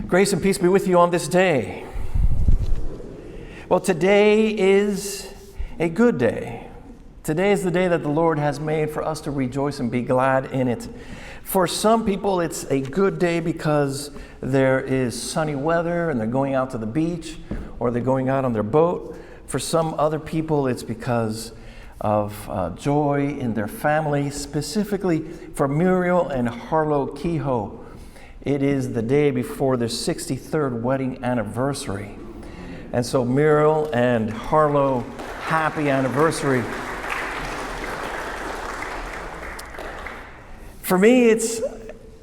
Grace and peace be with you on this day. Well, today is a good day. Today is the day that the Lord has made for us to rejoice and be glad in it. For some people, it's a good day because there is sunny weather and they're going out to the beach or they're going out on their boat. For some other people, it's because of joy in their family. Specifically for Muriel and Harlow Kehoe, it is the day before their 63rd wedding anniversary. And so Muriel and Harlow, happy anniversary. For me, it's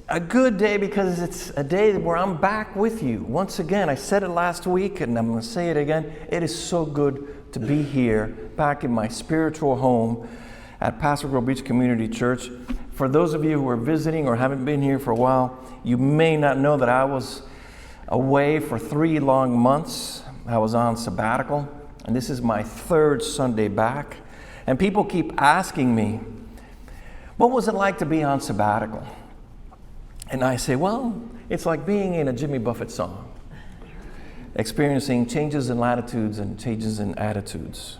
a good day because it's a day where I'm back with you. Once again, I said it last week and I'm going to say it again. It is so good to be here, back in my spiritual home at Pass-A-Grille Beach Community Church. For those of you who are visiting or haven't been here for a while, you may not know that I was away for 3 long months. I was on sabbatical, and this is my 3rd Sunday back. And people keep asking me, what was it like to be on sabbatical? And I say, well, it's like being in a Jimmy Buffett song, experiencing changes in latitudes and changes in attitudes.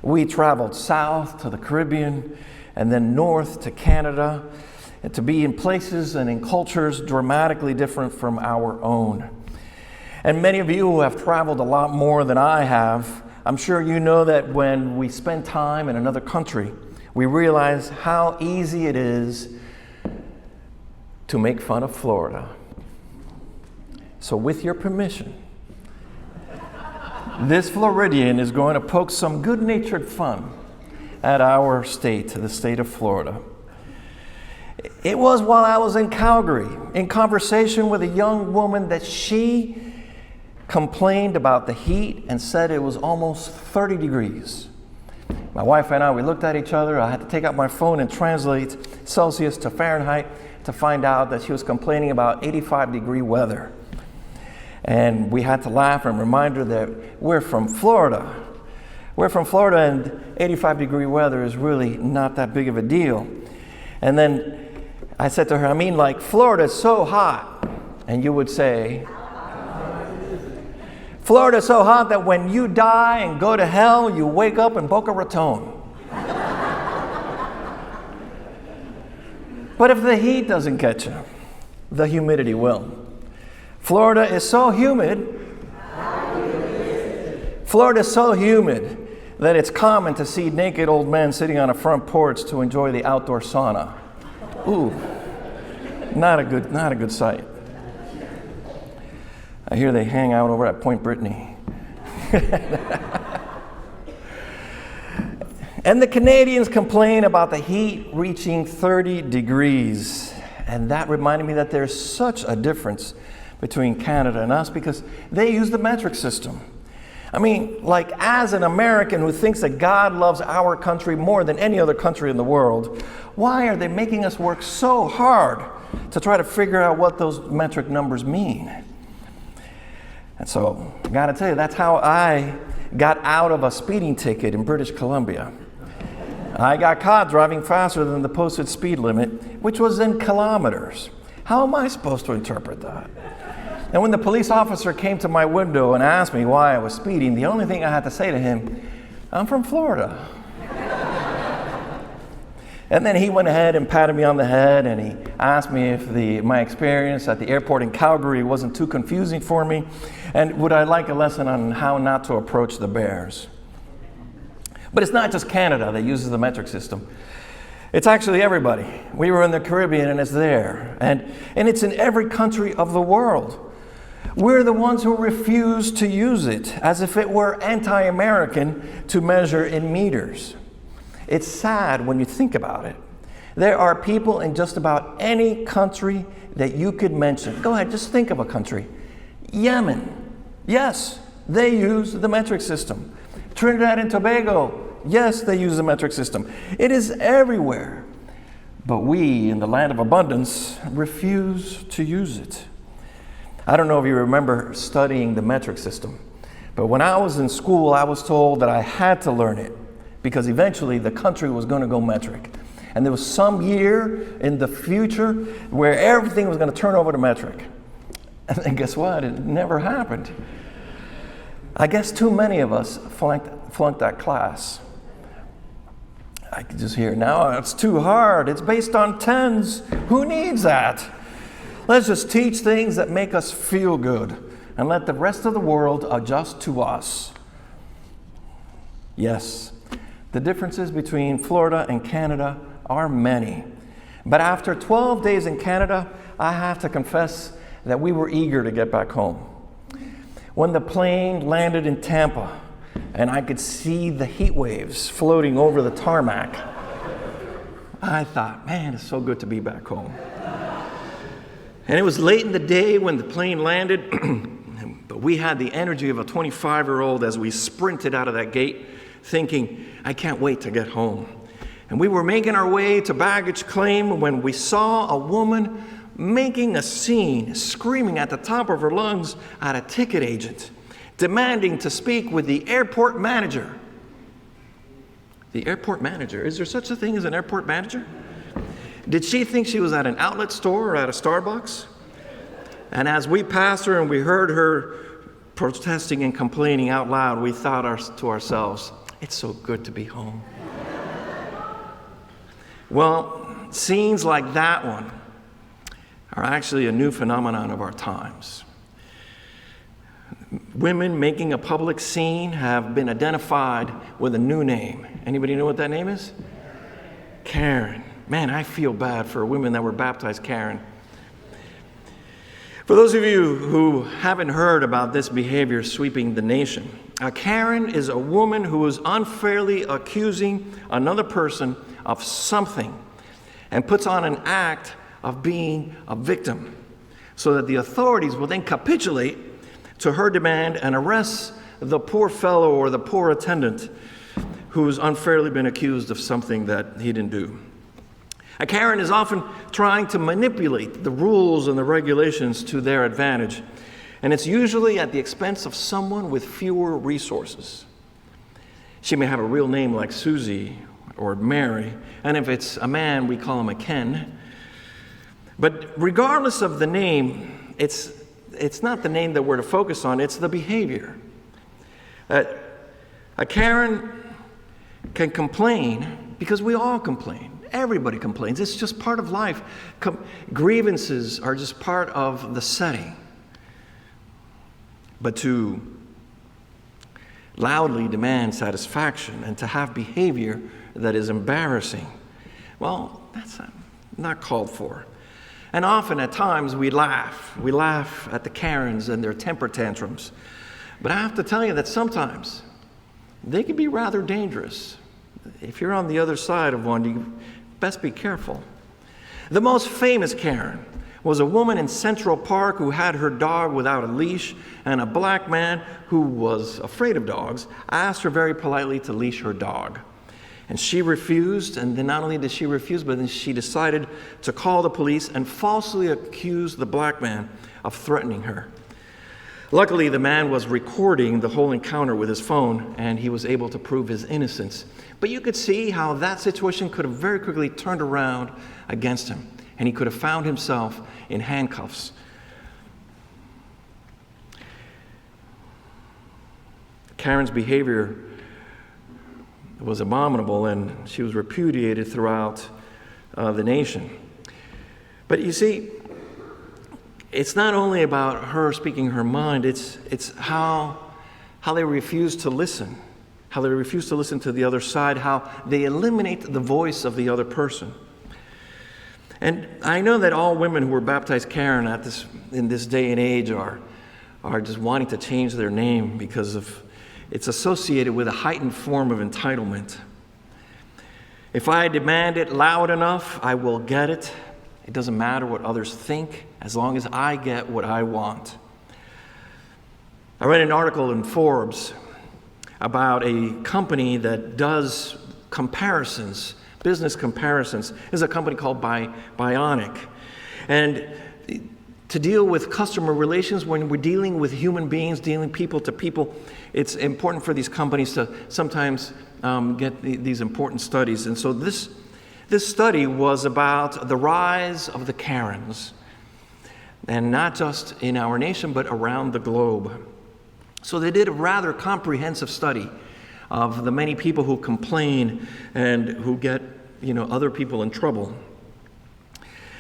We traveled south to the Caribbean and then north to Canada, and to be in places and in cultures dramatically different from our own. And many of you who have traveled a lot more than I have, I'm sure you know that when we spend time in another country, we realize how easy it is to make fun of Florida. So with your permission, this Floridian is going to poke some good-natured fun at our state, the state of Florida. It was while I was in Calgary, in conversation with a young woman, that she complained about the heat and said it was almost 30 degrees. My wife and I, we looked at each other. I had to take out my phone and translate Celsius to Fahrenheit to find out that she was complaining about 85-degree weather. And we had to laugh and remind her that we're from Florida. We're from Florida, and 85-degree weather is really not that big of a deal. And then I said to her, I mean, like, Florida is so hot. And you would say, Florida is so hot that when you die and go to hell, you wake up in Boca Raton. But if the heat doesn't get you, the humidity will. Florida is so humid. Florida is so humid that it's common to see naked old men sitting on a front porch to enjoy the outdoor sauna. Ooh, not a good sight. I hear they hang out over at Point Brittany. And the Canadians complain about the heat reaching 30 degrees. And that reminded me that there's such a difference between Canada and us because they use the metric system. I mean, like, as an American who thinks that God loves our country more than any other country in the world, why are they making us work so hard to try to figure out what those metric numbers mean? And so, I gotta tell you, that's how I got out of a speeding ticket in British Columbia. I got caught driving faster than the posted speed limit, which was in kilometers. How am I supposed to interpret that? And when the police officer came to my window and asked me why I was speeding, the only thing I had to say to him, I'm from Florida. And then he went ahead and patted me on the head and he asked me if my experience at the airport in Calgary wasn't too confusing for me and would I like a lesson on how not to approach the bears. But it's not just Canada that uses the metric system. It's actually everybody. We were in the Caribbean and it's there. And it's in every country of the world. We're the ones who refuse to use it as if it were anti-American to measure in meters. It's sad when you think about it. There are people in just about any country that you could mention. Go ahead, just think of a country. Yemen. Yes, they use the metric system. Trinidad and Tobago. Yes, they use the metric system. It is everywhere. But we, in the land of abundance, refuse to use it. I don't know if you remember studying the metric system, but when I was in school, I was told that I had to learn it because eventually the country was going to go metric. And there was some year in the future where everything was going to turn over to metric. And then guess what? It never happened. I guess too many of us flunked that class. I could just hear, no, it's too hard. It's based on tens. Who needs that? Let's just teach things that make us feel good and let the rest of the world adjust to us. Yes, the differences between Florida and Canada are many. But after 12 days in Canada, I have to confess that we were eager to get back home. When the plane landed in Tampa and I could see the heat waves floating over the tarmac, I thought, man, it's so good to be back home. And it was late in the day when the plane landed, but we had the energy of a 25-year-old as we sprinted out of that gate, thinking, I can't wait to get home. And we were making our way to baggage claim when we saw a woman making a scene, screaming at the top of her lungs at a ticket agent, demanding to speak with the airport manager. The airport manager? Is there such a thing as an airport manager? Did she think she was at an outlet store or at a Starbucks? And as we passed her and we heard her protesting and complaining out loud, we thought to ourselves, it's so good to be home. Well, scenes like that one are actually a new phenomenon of our times. Women making a public scene have been identified with a new name. Anybody know what that name is? Karen. Man, I feel bad for women that were baptized Karen. For those of you who haven't heard about this behavior sweeping the nation, a Karen is a woman who is unfairly accusing another person of something and puts on an act of being a victim so that the authorities will then capitulate to her demand and arrest the poor fellow or the poor attendant who's unfairly been accused of something that he didn't do. A Karen is often trying to manipulate the rules and the regulations to their advantage, and it's usually at the expense of someone with fewer resources. She may have a real name like Susie or Mary, and if it's a man, we call him a Ken. But regardless of the name, it's not the name that we're to focus on, it's the behavior. A Karen can complain because we all complain. Everybody complains. It's just part of life. Grievances are just part of the setting. But to loudly demand satisfaction and to have behavior that is embarrassing, well, that's not called for. And often at times we laugh. We laugh at the Karens and their temper tantrums. But I have to tell you that sometimes they can be rather dangerous. If you're on the other side of one, you best be careful. The most famous Karen was a woman in Central Park who had her dog without a leash, and a black man who was afraid of dogs asked her very politely to leash her dog. And she refused, and then not only did she refuse, but then she decided to call the police and falsely accuse the black man of threatening her. Luckily, the man was recording the whole encounter with his phone, and he was able to prove his innocence. But you could see how that situation could have very quickly turned around against him, and he could have found himself in handcuffs. Karen's behavior was abominable, and she was repudiated throughout the nation. But you see, it's not only about her speaking her mind, it's how they refuse to listen, how they refuse to listen to the other side, how they eliminate the voice of the other person. And I know that all women who were baptized Karen in this day and age are just wanting to change their name because of it's associated with a heightened form of entitlement. If I demand it loud enough, I will get it. It doesn't matter what others think, as long as I get what I want. I read an article in Forbes about a company that does comparisons, business comparisons. It's a company called Bionic. And to deal with customer relations, when we're dealing with human beings, dealing people to people, it's important for these companies to sometimes get these important studies. And so this study was about the rise of the Karens. and not just in our nation, but around the globe. So they did a rather comprehensive study of the many people who complain and who get, other people in trouble.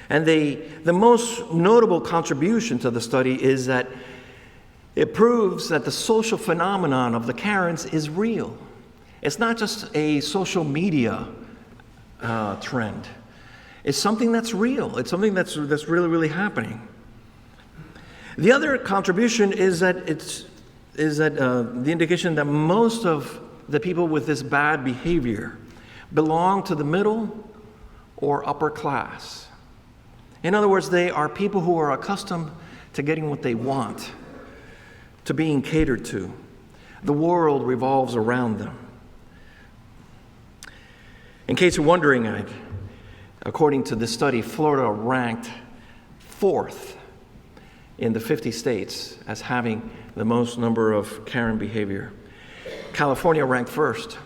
And the most notable contribution to the study is that it proves that the social phenomenon of the Karens is real. It's not just a social media trend. It's something that's real. It's something that's really, really happening. The other contribution is that the indication that most of the people with this bad behavior belong to the middle or upper class. In other words, they are people who are accustomed to getting what they want, to being catered to. The world revolves around them. In case you're wondering, according to this study, Florida ranked 4th in the 50 states as having the most number of Karen behavior. California ranked 1st.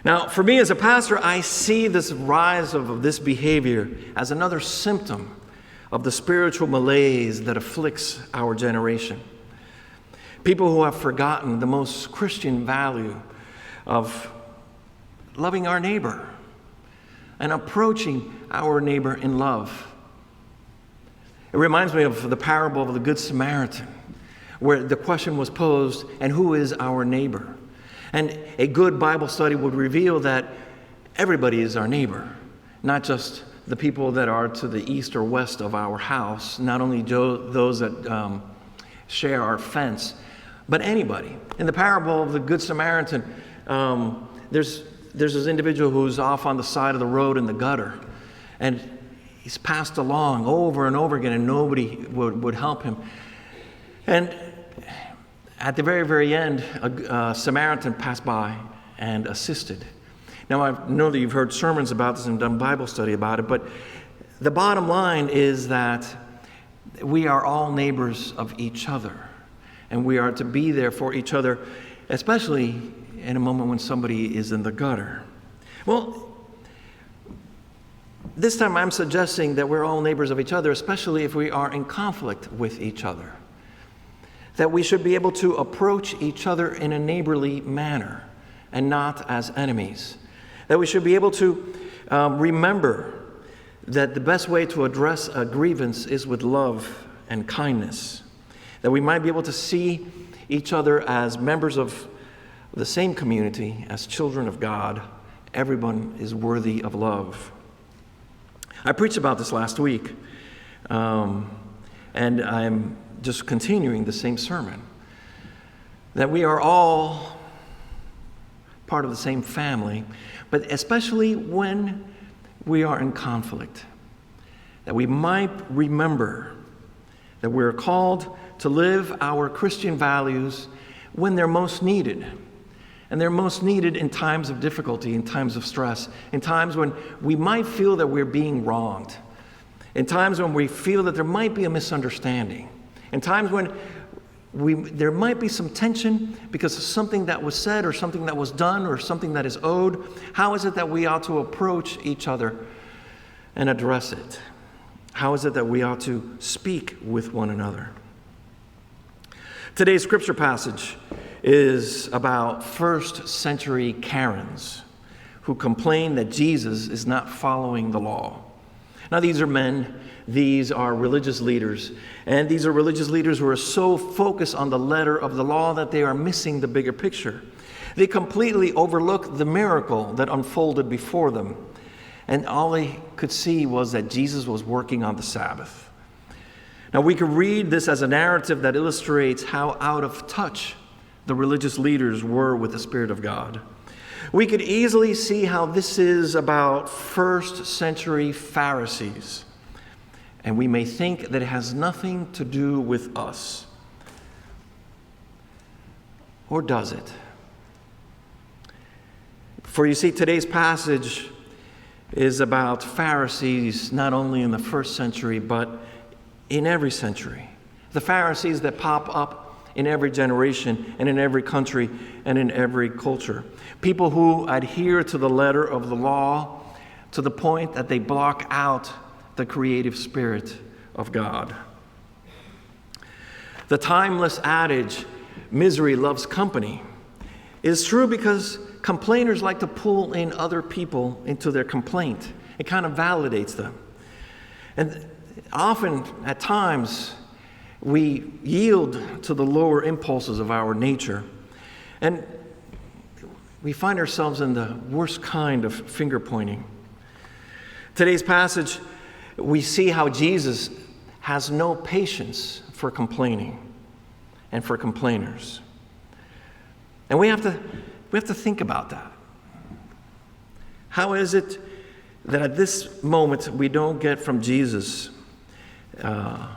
Now, for me as a pastor, I see this rise of this behavior as another symptom of the spiritual malaise that afflicts our generation. People who have forgotten the most Christian value of loving our neighbor and approaching our neighbor in love. It reminds me of the parable of the Good Samaritan, where the question was posed, and who is our neighbor? And a good Bible study would reveal that everybody is our neighbor, not just the people that are to the east or west of our house, not only those that share our fence, but anybody. In the parable of the Good Samaritan, there's this individual who's off on the side of the road in the gutter, and he's passed along over and over again, and nobody would help him. And at the very, very end, a Samaritan passed by and assisted. Now, I know that you've heard sermons about this and done Bible study about it, but the bottom line is that we are all neighbors of each other, and we are to be there for each other, especially in a moment when somebody is in the gutter. Well, this time I'm suggesting that we're all neighbors of each other, especially if we are in conflict with each other. That we should be able to approach each other in a neighborly manner and not as enemies. That we should be able to remember that the best way to address a grievance is with love and kindness. That we might be able to see each other as members of the same community, as children of God. Everyone is worthy of love. I preached about this last week, and I'm just continuing the same sermon, that we are all part of the same family, but especially when we are in conflict, that we might remember that we're called to live our Christian values when they're most needed. And they're most needed in times of difficulty, in times of stress, in times when we might feel that we're being wronged, in times when we feel that there might be a misunderstanding, in times when there might be some tension because of something that was said or something that was done or something that is owed. How is it that we ought to approach each other and address it? How is it that we ought to speak with one another? Today's scripture passage is about first century Karens who complain that Jesus is not following the law. Now, these are men, these are religious leaders, and these are religious leaders who are so focused on the letter of the law that they are missing the bigger picture. They completely overlook the miracle that unfolded before them, and all they could see was that Jesus was working on the Sabbath. Now, we could read this as a narrative that illustrates how out of touch the religious leaders were with the Spirit of God. We could easily see how this is about first century Pharisees, and we may think that it has nothing to do with us. Or does it? For you see, today's passage is about Pharisees not only in the first century, but in every century. The Pharisees that pop up in every generation and in every country and in every culture. People who adhere to the letter of the law to the point that they block out the creative spirit of God. The timeless adage, misery loves company, is true because complainers like to pull in other people into their complaint. It kind of validates them. And often, at times, we yield to the lower impulses of our nature. And we find ourselves in the worst kind of finger pointing. Today's passage, we see how Jesus has no patience for complaining and for complainers. And we have to think about that. How is it that at this moment we don't get from Jesus a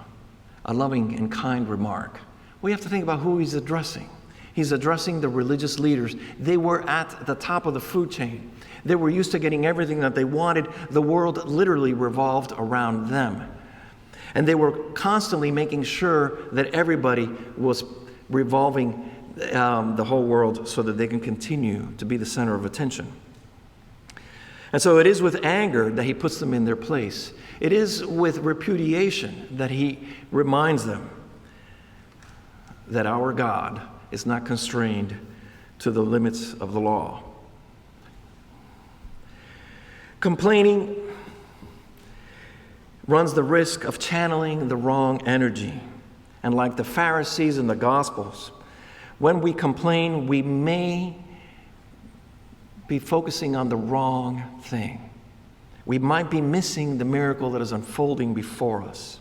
loving and kind remark? We have to think about who he's addressing. He's addressing the religious leaders. They were at the top of the food chain. They were used to getting everything that they wanted. The world literally revolved around them. And they were constantly making sure that everybody was revolving the whole world so that they can continue to be the center of attention. And so it is with anger that he puts them in their place. It is with repudiation that he reminds them that our God is not constrained to the limits of the law. Complaining runs the risk of channeling the wrong energy. And like the Pharisees in the Gospels, when we complain, we may be focusing on the wrong thing. We might be missing the miracle that is unfolding before us.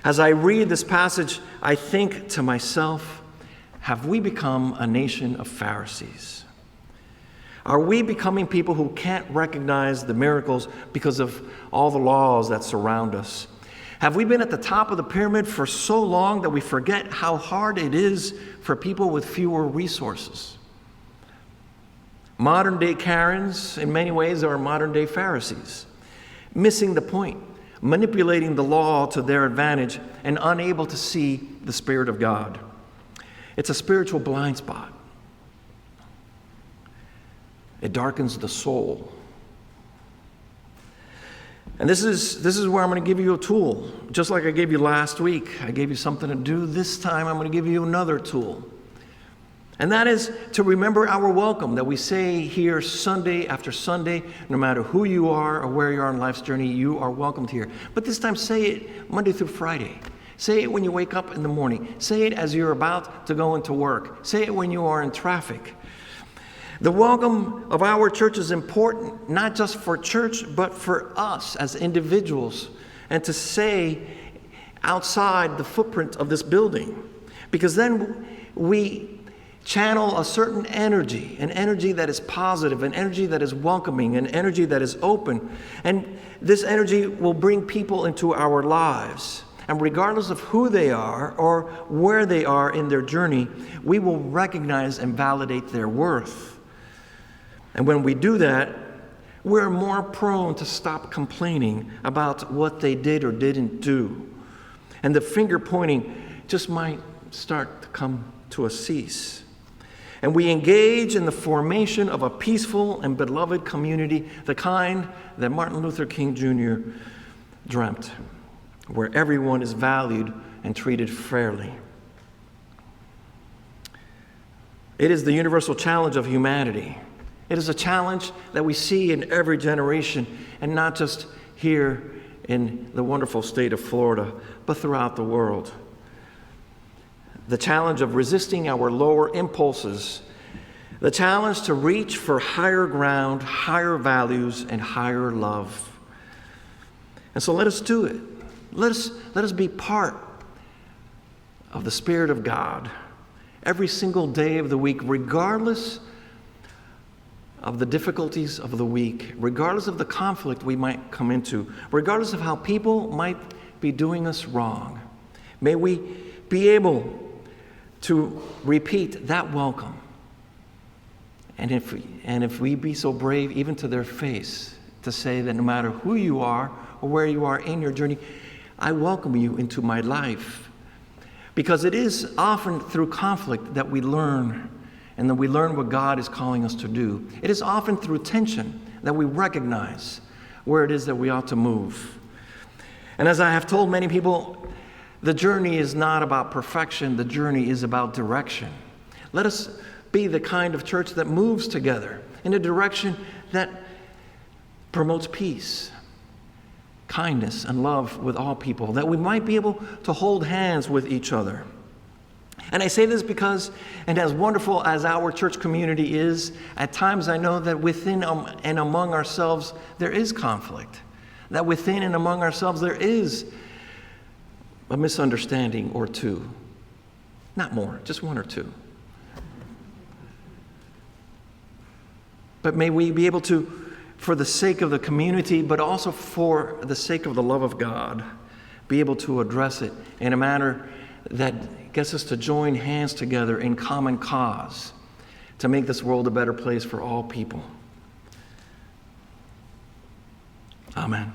As I read this passage, I think to myself, have we become a nation of Pharisees? Are we becoming people who can't recognize the miracles because of all the laws that surround us? Have we been at the top of the pyramid for so long that we forget how hard it is for people with fewer resources? Modern-day Karens, in many ways, are modern-day Pharisees, missing the point, manipulating the law to their advantage, and unable to see the Spirit of God. It's a spiritual blind spot. It darkens the soul. And this is where I'm going to give you a tool. Just like I gave you last week, I gave you something to do. This time I'm going to give you another tool. And that is to remember our welcome that we say here Sunday after Sunday. No matter who you are or where you are in life's journey, you are welcomed here. But this time say it Monday through Friday. Say it when you wake up in the morning. Say it as you're about to go into work. Say it when you are in traffic. The welcome of our church is important, not just for church, but for us as individuals, and to say outside the footprint of this building. Because then we channel a certain energy, an energy that is positive, an energy that is welcoming, an energy that is open. And this energy will bring people into our lives. And regardless of who they are or where they are in their journey, we will recognize and validate their worth. And when we do that, we're more prone to stop complaining about what they did or didn't do. And the finger pointing just might start to come to a cease. And we engage in the formation of a peaceful and beloved community, the kind that Martin Luther King Jr. dreamt, where everyone is valued and treated fairly. It is the universal challenge of humanity. It is a challenge that we see in every generation, and not just here in the wonderful state of Florida, but throughout the world. The challenge of resisting our lower impulses, the challenge to reach for higher ground, higher values, and higher love. And so let us do it. Let us be part of the Spirit of God every single day of the week, regardless of the difficulties of the week, regardless of the conflict we might come into, regardless of how people might be doing us wrong. May we be able to repeat that welcome. And if we be so brave, even to their face, to say that no matter who you are or where you are in your journey, I welcome you into my life. Because it is often through conflict that we learn, and that we learn what God is calling us to do. It is often through tension that we recognize where it is that we ought to move. And as I have told many people, the journey is not about perfection. The journey is about direction. Let us be the kind of church that moves together in a direction that promotes peace, kindness, and love with all people, that we might be able to hold hands with each other. And I say this because, and as wonderful as our church community is, at times I know that within and among ourselves there is conflict. That within and among ourselves there is a misunderstanding or two. Not more, just one or two. But may we be able to, for the sake of the community, but also for the sake of the love of God, be able to address it in a manner that gets us to join hands together in common cause to make this world a better place for all people. Amen.